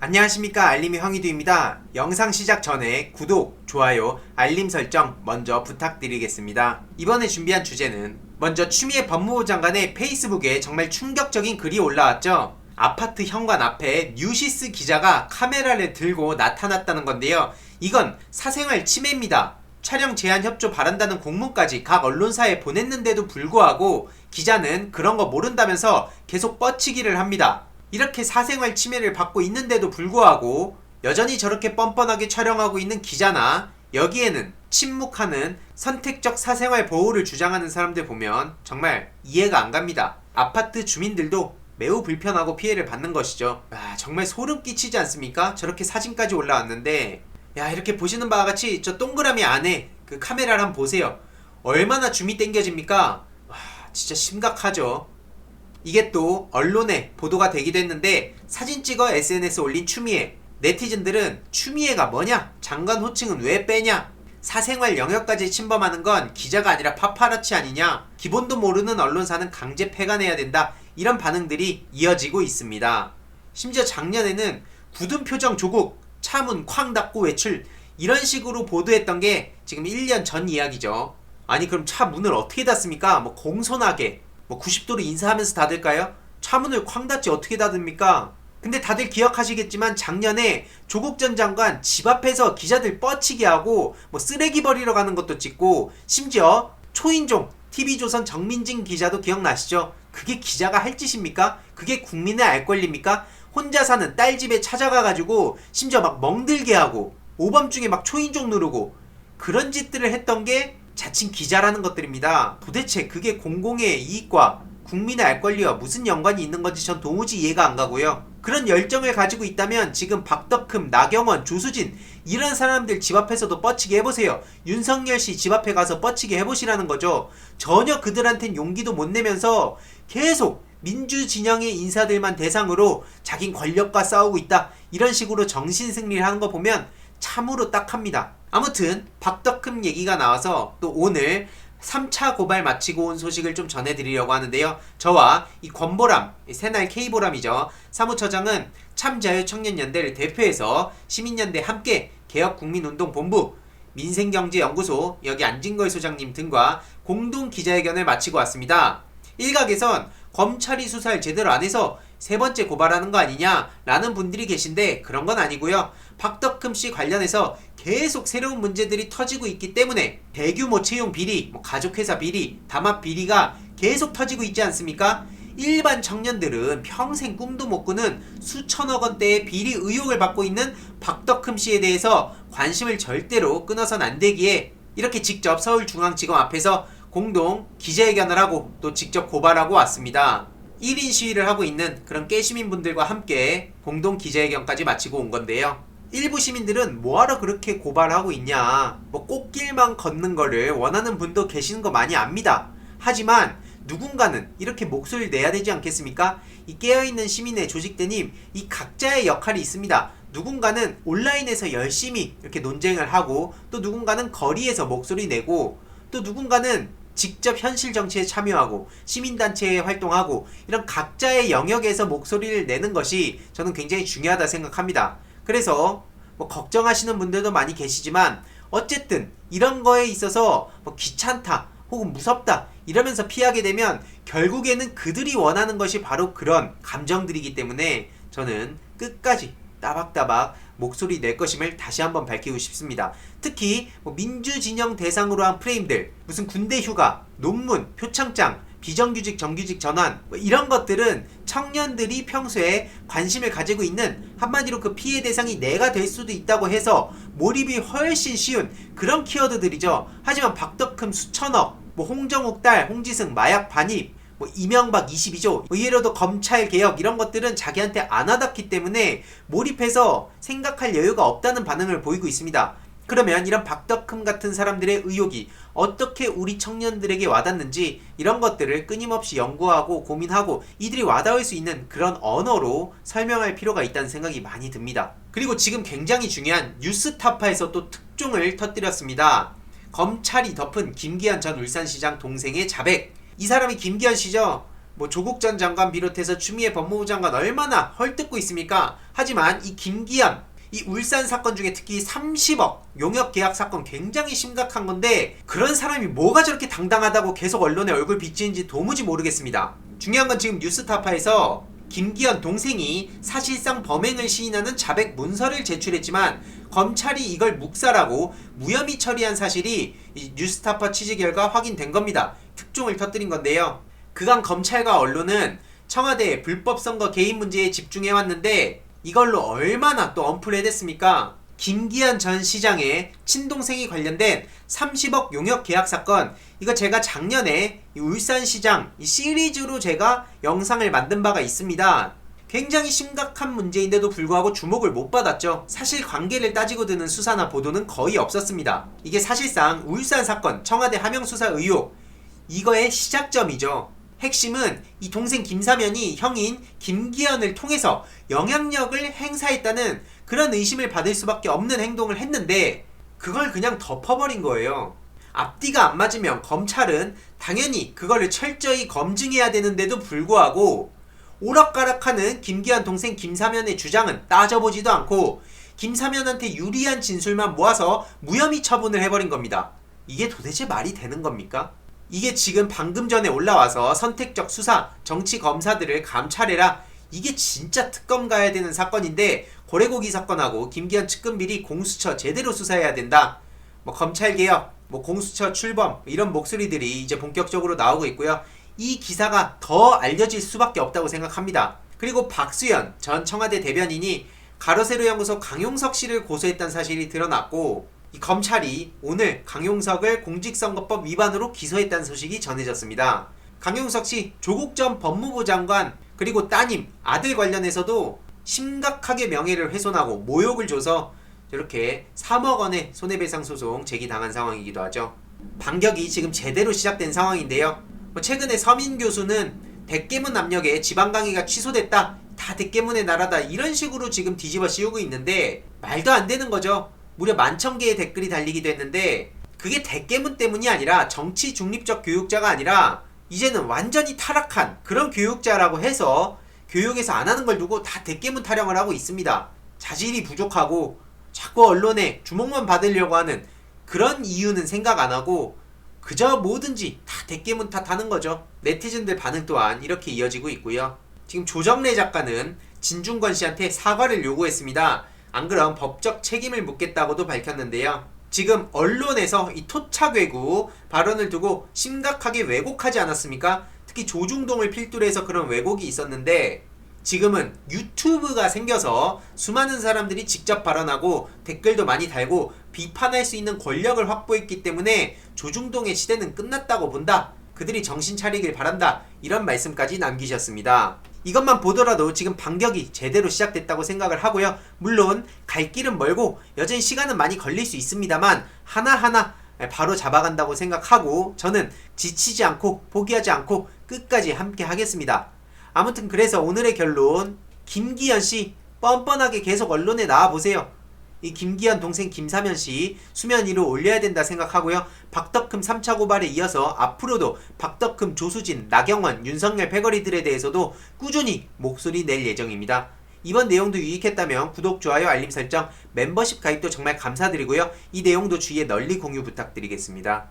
안녕하십니까, 알림이 황희두입니다. 영상 시작 전에 구독, 좋아요, 알림 설정 먼저 부탁드리겠습니다. 이번에 준비한 주제는 먼저 추미애 법무부 장관의 페이스북에 정말 충격적인 글이 올라왔죠. 아파트 현관 앞에 뉴시스 기자가 카메라를 들고 나타났다는 건데요. 이건 사생활 침해입니다. 촬영 제한 협조 바란다는 공문까지 각 언론사에 보냈는데도 불구하고 기자는 그런 거 모른다면서 계속 뻗치기를 합니다. 이렇게 사생활 침해를 받고 있는데도 불구하고 여전히 저렇게 뻔뻔하게 촬영하고 있는 기자나 여기에는 침묵하는 선택적 사생활 보호를 주장하는 사람들 보면 정말 이해가 안 갑니다. 아파트 주민들도 매우 불편하고 피해를 받는 것이죠. 정말 소름 끼치지 않습니까? 저렇게 사진까지 올라왔는데 이렇게 보시는 바와 같이 저 동그라미 안에 그 카메라를 한번 보세요. 얼마나 줌이 땡겨집니까? 진짜 심각하죠. 이게 또 언론에 보도가 되기도 했는데 사진 찍어 SNS 올린 추미애. 네티즌들은 추미애가 뭐냐? 장관 호칭은 왜 빼냐? 사생활 영역까지 침범하는 건 기자가 아니라 파파라치 아니냐? 기본도 모르는 언론사는 강제 폐간해야 된다. 이런 반응들이 이어지고 있습니다. 심지어 작년에는 굳은 표정 조국, 차 문 쾅 닫고 외출, 이런 식으로 보도했던 게 지금 1년 전 이야기죠. 아니 그럼 차 문을 어떻게 닫습니까? 공손하게 90도로 인사하면서 닫을까요? 차문을 쾅 닫지 어떻게 닫습니까? 근데 다들 기억하시겠지만 작년에 조국 전 장관 집 앞에서 기자들 뻗치게 하고 쓰레기 버리러 가는 것도 찍고, 심지어 초인종 TV조선 정민진 기자도 기억나시죠? 그게 기자가 할 짓입니까? 그게 국민의 알 권리입니까? 혼자 사는 딸 집에 찾아가가지고 심지어 멍들게 하고 오밤중에 초인종 누르고 그런 짓들을 했던 게 자칭 기자라는 것들입니다. 도대체 그게 공공의 이익과 국민의 알 권리와 무슨 연관이 있는 건지 전 도무지 이해가 안 가고요. 그런 열정을 가지고 있다면 지금 박덕흠, 나경원, 조수진 이런 사람들 집 앞에서도 뻗치게 해보세요. 윤석열 씨 집 앞에 가서 뻗치게 해보시라는 거죠. 전혀 그들한텐 용기도 못 내면서 계속 민주진영의 인사들만 대상으로 자긴 권력과 싸우고 있다, 이런 식으로 정신승리를 하는 거 보면 참으로 딱합니다. 아무튼 박덕흠 얘기가 나와서 또 오늘 3차 고발 마치고 온 소식을 좀 전해드리려고 하는데요. 저와 이 권보람, 새날 K보람이죠, 사무처장은 참자유청년연대를 대표해서 시민연대 함께 개혁국민운동본부, 민생경제연구소 여기 안진걸 소장님 등과 공동 기자회견을 마치고 왔습니다. 일각에선 검찰이 수사를 제대로 안 해서 세 번째 고발하는 거 아니냐 라는 분들이 계신데 그런 건 아니고요. 박덕흠 씨 관련해서 계속 새로운 문제들이 터지고 있기 때문에 대규모 채용 비리, 가족회사 비리, 담합 비리가 계속 터지고 있지 않습니까? 일반 청년들은 평생 꿈도 못 꾸는 수천억 원대의 비리 의혹을 받고 있는 박덕흠 씨에 대해서 관심을 절대로 끊어선 안 되기에 이렇게 직접 서울중앙지검 앞에서 공동 기자회견을 하고 또 직접 고발하고 왔습니다. 1인 시위를 하고 있는 그런 깨시민분들과 함께 공동 기자회견까지 마치고 온 건데요. 일부 시민들은 뭐하러 그렇게 고발하고 있냐, 꽃길만 걷는 거를 원하는 분도 계시는 거 많이 압니다. 하지만 누군가는 이렇게 목소리를 내야 되지 않겠습니까? 이 깨어있는 시민의 조직대님, 이 각자의 역할이 있습니다. 누군가는 온라인에서 열심히 이렇게 논쟁을 하고, 또 누군가는 거리에서 목소리 내고, 또 누군가는 직접 현실 정치에 참여하고 시민단체에 활동하고, 이런 각자의 영역에서 목소리를 내는 것이 저는 굉장히 중요하다 생각합니다. 그래서 걱정하시는 분들도 많이 계시지만 어쨌든 이런 거에 있어서 귀찮다 혹은 무섭다 이러면서 피하게 되면 결국에는 그들이 원하는 것이 바로 그런 감정들이기 때문에 저는 끝까지 따박따박 목소리 낼 것임을 다시 한번 밝히고 싶습니다. 특히 민주진영 대상으로 한 프레임들, 무슨 군대 휴가, 논문, 표창장, 비정규직 정규직 전환, 이런 것들은 청년들이 평소에 관심을 가지고 있는, 한마디로 그 피해 대상이 내가 될 수도 있다고 해서 몰입이 훨씬 쉬운 그런 키워드들이죠. 하지만 박덕흠 수천억, 홍정욱 딸, 홍지승 마약 반입, 이명박 22조, 의외로도 검찰 개혁, 이런 것들은 자기한테 안 와닿기 때문에 몰입해서 생각할 여유가 없다는 반응을 보이고 있습니다. 그러면 이런 박덕흠 같은 사람들의 의혹이 어떻게 우리 청년들에게 와닿는지, 이런 것들을 끊임없이 연구하고 고민하고 이들이 와닿을 수 있는 그런 언어로 설명할 필요가 있다는 생각이 많이 듭니다. 그리고 지금 굉장히 중요한 뉴스타파에서 또 특종을 터뜨렸습니다. 검찰이 덮은 김기현 전 울산시장 동생의 자백. 이 사람이 김기현 씨죠. 뭐 조국 전 장관 비롯해서 추미애 법무부 장관 얼마나 헐뜯고 있습니까? 하지만 이 김기현, 이 울산 사건 중에 특히 30억 용역 계약 사건 굉장히 심각한 건데 그런 사람이 뭐가 저렇게 당당하다고 계속 언론에 얼굴 비치는지 도무지 모르겠습니다. 중요한 건 지금 뉴스타파에서 김기현 동생이 사실상 범행을 시인하는 자백 문서를 제출했지만 검찰이 이걸 묵살하고 무혐의 처리한 사실이 이 뉴스타파 취재 결과 확인된 겁니다. 특종을 터뜨린 건데요. 그간 검찰과 언론은 청와대의 불법 선거 개입 문제에 집중해왔는데 이걸로 얼마나 또 언플이 됐습니까? 김기현 전 시장의 친동생이 관련된 30억 용역 계약 사건, 이거 제가 작년에 이 울산시장 이 시리즈로 제가 영상을 만든 바가 있습니다. 굉장히 심각한 문제인데도 불구하고 주목을 못 받았죠. 사실 관계를 따지고 드는 수사나 보도는 거의 없었습니다. 이게 사실상 울산 사건 청와대 하명 수사 의혹, 이거의 시작점이죠. 핵심은 이 동생 김사면이 형인 김기현을 통해서 영향력을 행사했다는 그런 의심을 받을 수밖에 없는 행동을 했는데 그걸 그냥 덮어버린 거예요. 앞뒤가 안 맞으면 검찰은 당연히 그거를 철저히 검증해야 되는데도 불구하고 오락가락하는 김기현 동생 김사면의 주장은 따져보지도 않고 김사면한테 유리한 진술만 모아서 무혐의 처분을 해버린 겁니다. 이게 도대체 말이 되는 겁니까? 이게 지금 방금 전에 올라와서 선택적 수사, 정치 검사들을 감찰해라. 이게 진짜 특검 가야 되는 사건인데 고래고기 사건하고 김기현 측근 비리 공수처 제대로 수사해야 된다. 뭐 검찰개혁, 뭐 공수처 출범 이런 목소리들이 이제 본격적으로 나오고 있고요. 이 기사가 더 알려질 수밖에 없다고 생각합니다. 그리고 박수현 전 청와대 대변인이 가로세로 연구소 강용석 씨를 고소했다는 사실이 드러났고 이 검찰이 오늘 강용석을 공직선거법 위반으로 기소했다는 소식이 전해졌습니다. 강용석 씨 조국 전 법무부 장관 그리고 따님 아들 관련해서도 심각하게 명예를 훼손하고 모욕을 줘서 이렇게 3억 원의 손해배상 소송 제기당한 상황이기도 하죠. 반격이 지금 제대로 시작된 상황인데요. 최근에 서민 교수는 대깨문 압력에 지방 강의가 취소됐다, 다 대깨문의 나라다, 이런 식으로 지금 뒤집어 씌우고 있는데 말도 안 되는 거죠. 무려 11,000개의 댓글이 달리기도 했는데 그게 대깨문 때문이 아니라 정치 중립적 교육자가 아니라 이제는 완전히 타락한 그런 교육자라고 해서 교육에서 안 하는 걸 두고 다 대깨문 타령을 하고 있습니다. 자질이 부족하고 자꾸 언론에 주목만 받으려고 하는 그런 이유는 생각 안 하고 그저 뭐든지 다 대깨문 탓하는 거죠. 네티즌들 반응 또한 이렇게 이어지고 있고요. 지금 조정래 작가는 진중권 씨한테 사과를 요구했습니다. 안 그럼 법적 책임을 묻겠다고도 밝혔는데요. 지금 언론에서 이 토착 왜곡 발언을 두고 심각하게 왜곡하지 않았습니까? 특히 조중동을 필두로 해서 그런 왜곡이 있었는데 지금은 유튜브가 생겨서 수많은 사람들이 직접 발언하고 댓글도 많이 달고 비판할 수 있는 권력을 확보했기 때문에 조중동의 시대는 끝났다고 본다. 그들이 정신 차리길 바란다. 이런 말씀까지 남기셨습니다. 이것만 보더라도 지금 반격이 제대로 시작됐다고 생각을 하고요. 물론 갈 길은 멀고 여전히 시간은 많이 걸릴 수 있습니다만 하나하나 바로 잡아간다고 생각하고 저는 지치지 않고 포기하지 않고 끝까지 함께 하겠습니다. 아무튼 그래서 오늘의 결론, 김기현씨 뻔뻔하게 계속 언론에 나와보세요. 이 김기현 동생 김사면씨 수면 위로 올려야 된다 생각하고요. 박덕흠 3차 고발에 이어서 앞으로도 박덕흠, 조수진, 나경원, 윤석열 패거리들에 대해서도 꾸준히 목소리 낼 예정입니다. 이번 내용도 유익했다면 구독, 좋아요, 알림 설정, 멤버십 가입도 정말 감사드리고요. 이 내용도 주위에 널리 공유 부탁드리겠습니다.